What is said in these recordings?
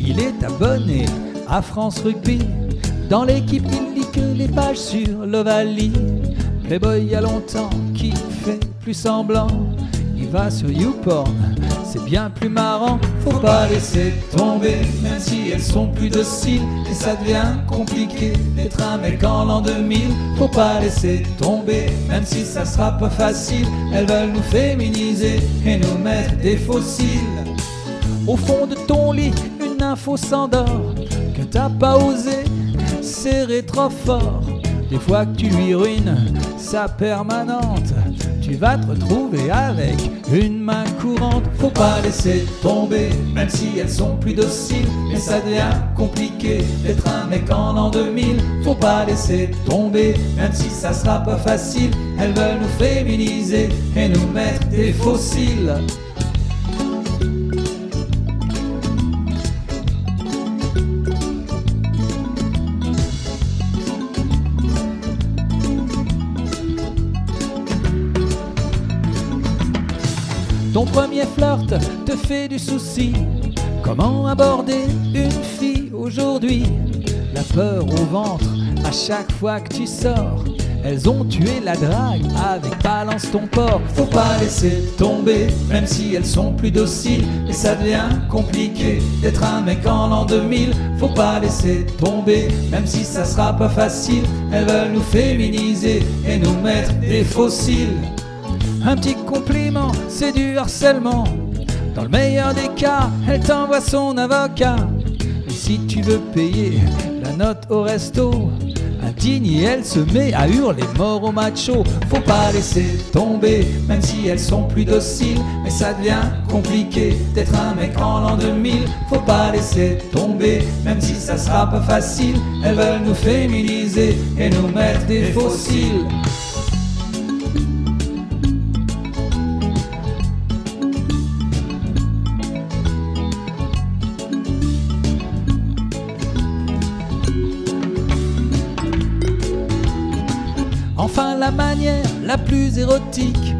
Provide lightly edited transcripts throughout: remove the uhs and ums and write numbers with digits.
il est abonné à France Rugby. Dans l'équipe, il lit que les pages sur l'Ovalie. Playboy, il y a longtemps qu'il fait plus semblant. Il va sur YouPorn, c'est bien plus marrant. Faut pas laisser tomber, même si elles sont plus dociles. Et ça devient compliqué d'être un mec en l'an 2000. Faut pas laisser tomber, même si ça sera pas facile. Elles veulent nous féminiser et nous mettre des fossiles. Au fond de ton lit, une info s'endort que t'as pas osé serrer trop fort. Des fois que tu lui ruines sa permanente, tu vas te retrouver avec une main courante. Faut pas laisser tomber, même si elles sont plus dociles. Mais ça devient compliqué d'être un mec en l'an 2000. Faut pas laisser tomber, même si ça sera pas facile. Elles veulent nous féminiser et nous mettre des fossiles. Ton premier flirt te fait du souci. Comment aborder une fille aujourd'hui? La peur au ventre à chaque fois que tu sors. Elles ont tué la drague avec balance ton porc. Faut pas laisser tomber, même si elles sont plus dociles. Et ça devient compliqué d'être un mec en l'an 2000. Faut pas laisser tomber, même si ça sera pas facile. Elles veulent nous féminiser et nous mettre des fossiles. Un petit compliment, c'est du harcèlement. Dans le meilleur des cas, elle t'envoie son avocat. Et si tu veux payer la note au resto, indigne, elle se met à hurler mort au macho. Faut pas laisser tomber, même si elles sont plus dociles. Mais ça devient compliqué d'être un mec en l'an 2000. Faut pas laisser tomber, même si ça sera pas facile. Elles veulent nous féminiser et nous mettre des fossiles. Enfin, la manière la plus érotique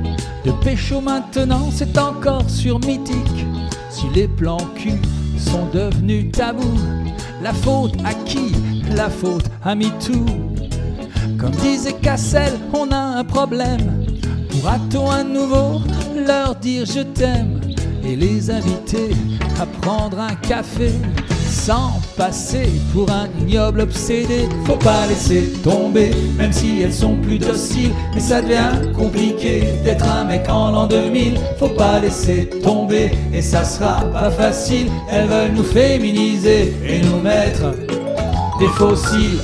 de pécho maintenant, c'est encore sur Mythique. Si les plans cul sont devenus tabous, la faute à qui? La faute à MeToo. Comme disait Cassel, on a un problème. Pourra-t-on à nouveau leur dire je t'aime et les inviter à prendre un café sans passer pour un ignoble obsédé? Faut pas laisser tomber, même si elles sont plus dociles. Mais ça devient compliqué d'être un mec en l'an 2000. Faut pas laisser tomber, et ça sera pas facile. Elles veulent nous féminiser et nous mettre des fossiles.